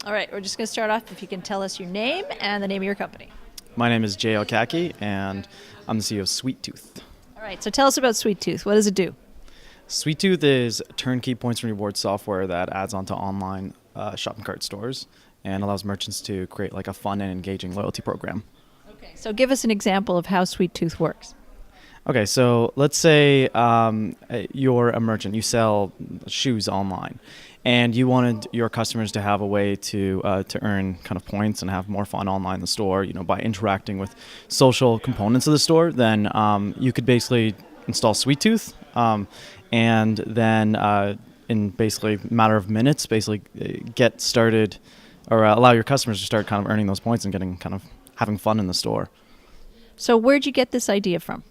All right, we're just going to start off if you can tell us your name and the name of your company. My name is El-Kaake, and I'm the CEO of Sweet Tooth. All right, so tell us about Sweet Tooth. What does it do? Sweet Tooth is turnkey points and rewards software that adds onto online shopping cart stores and allows merchants to create like a fun and engaging loyalty program. Okay, so give us an example of how Sweet Tooth works. Okay, so let's say you're a merchant, you sell shoes online, and you wanted your customers to have a way to earn kind of points and have more fun online in the store, by interacting with social components of the store. Then you could basically install Sweet Tooth, and then in basically a matter of minutes, basically get started or allow your customers to start kind of earning those points and getting kind of having fun in the store. So where'd you get this idea from?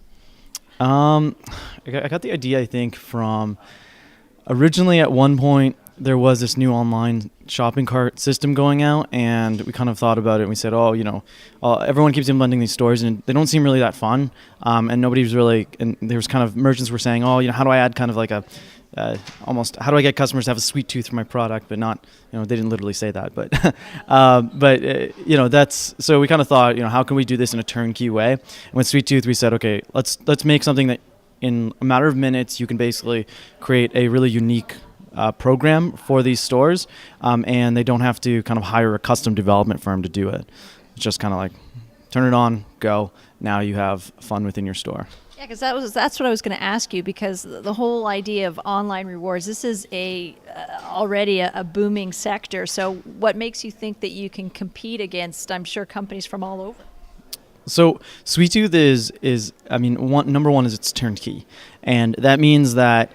I got the idea, I think, from originally at one point there was this new online shopping cart system going out, and we kind of thought about it and we said, everyone keeps implementing these stores and they don't seem really that fun. And nobody was really, and there was kind of merchants were saying, how do I add kind of like how do I get customers to have a Sweet Tooth for my product, but not, they didn't literally say that, but, that's, so we kind of thought, how can we do this in a turnkey way? And with Sweet Tooth, we said, okay, let's make something that in a matter of minutes, you can basically create a really unique program for these stores, and they don't have to kind of hire a custom development firm to do it. It's just kind of like, turn it on, go. Now you have fun within your store. Yeah, because that's what I was going to ask you, because the whole idea of online rewards, this is already a booming sector. So what makes you think that you can compete against, I'm sure, companies from all over? So Sweet Tooth is number one is it's turnkey, and that means that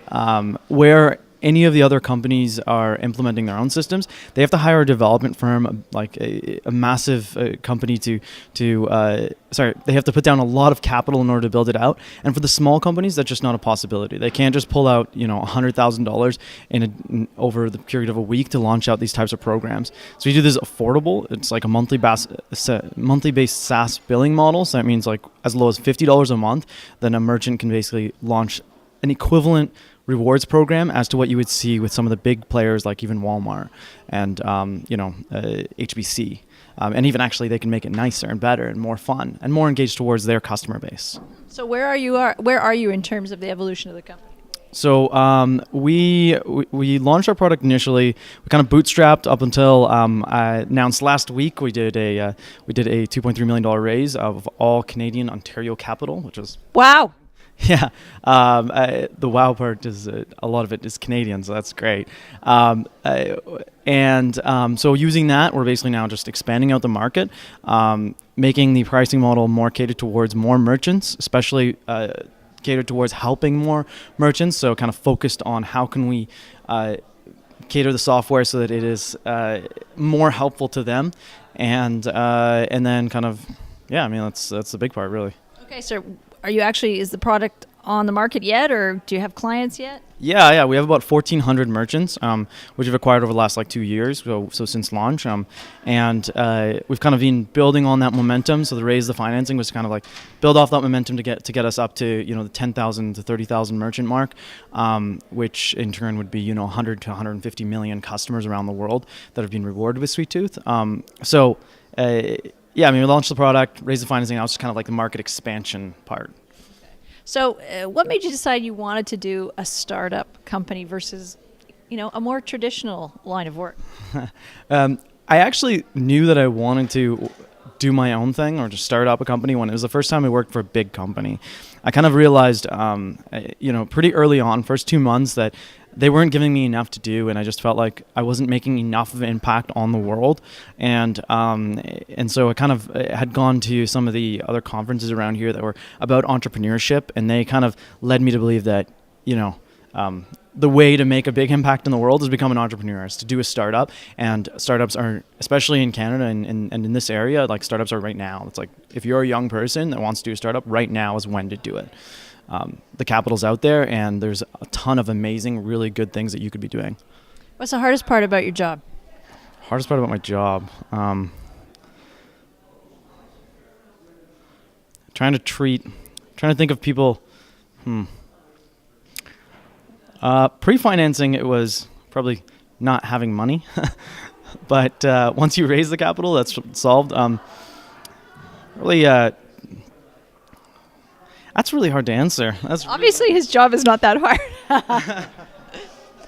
where any of the other companies are implementing their own systems, they have to hire a development firm, like a massive company they have to put down a lot of capital in order to build it out. And for the small companies, that's just not a possibility. They can't just pull out, $100,000 over the period of a week to launch out these types of programs. So we do this affordable. It's like a monthly-based SaaS billing model. So that means like as low as $50 a month, then a merchant can basically launch an equivalent rewards program as to what you would see with some of the big players like even Walmart and HBC, and even actually they can make it nicer and better and more fun and more engaged towards their customer base. So where are you in terms of the evolution of the company? So we launched our product initially. We kind of bootstrapped up until I announced last week. We did a $2.3 million raise of all Canadian Ontario capital, which was wow. Yeah, the wow part is a lot of it is Canadian, so that's great. So using that, we're basically now just expanding out the market, making the pricing model more catered towards more merchants, especially catered towards helping more merchants. So kind of focused on how can we cater the software so that it is more helpful to them, and then kind of that's the big part really. Okay, so is the product on the market yet, or do you have clients yet? Yeah, we have about 1,400 merchants, which we've acquired over the last 2 years, so since launch, and we've kind of been building on that momentum. So the raise, the financing was kind of like build off that momentum to get us up to the 10,000 to 30,000 merchant mark, which in turn would be 100 to 150 million customers around the world that have been rewarded with Sweet Tooth. We launched the product, raised the financing. Now it's just kind of like the market expansion part. So what made you decide you wanted to do a startup company versus, a more traditional line of work? I actually knew that I wanted to do my own thing or just start up a company when it was the first time I worked for a big company. I kind of realized, pretty early on, first 2 months, that they weren't giving me enough to do, and I just felt like I wasn't making enough of an impact on the world. And so I kind of had gone to some of the other conferences around here that were about entrepreneurship, and they kind of led me to believe that, the way to make a big impact in the world is become an entrepreneur, is to do a startup. And startups are, especially in Canada and in this area, like startups are right now. It's like if you're a young person that wants to do a startup, right now is when to do it. The capital's out there, and there's a ton of amazing, really good things that you could be doing. What's the hardest part about your job? Hardest part about my job? Trying to think of people. Pre-financing, it was probably not having money. But once you raise the capital, that's solved. Really, that's really hard to answer. That's Obviously, his job is not that hard.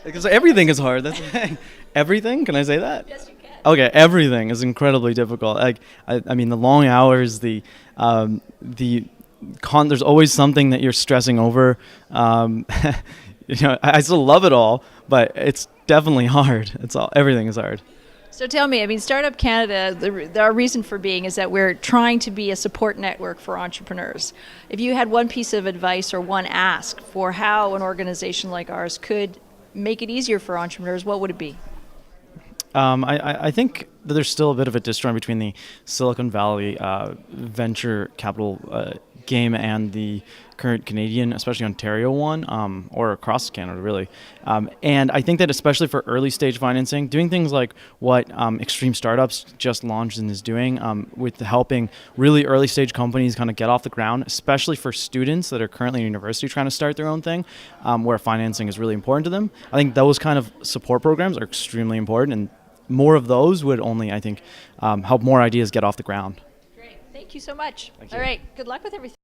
because everything is hard. That's the thing. Everything? Can I say that? Yes, you can. Okay, everything is incredibly difficult. Like, I mean, the long hours, there's always something that you're stressing over. I still love it all, but it's definitely hard. Everything is hard. So tell me, I mean, Startup Canada, our reason for being is that we're trying to be a support network for entrepreneurs. If you had one piece of advice or one ask for how an organization like ours could make it easier for entrepreneurs, what would it be? I think that there's still a bit of a disjoint between the Silicon Valley venture capital game and the current Canadian, especially Ontario one, or across Canada, really. And I think that especially for early stage financing, doing things like what Extreme Startups just launched and is doing with helping really early stage companies kind of get off the ground, especially for students that are currently in university trying to start their own thing, where financing is really important to them. I think those kind of support programs are extremely important, and more of those would only, I think, help more ideas get off the ground. Great. Thank you so much. Thank you. All right. Good luck with everything.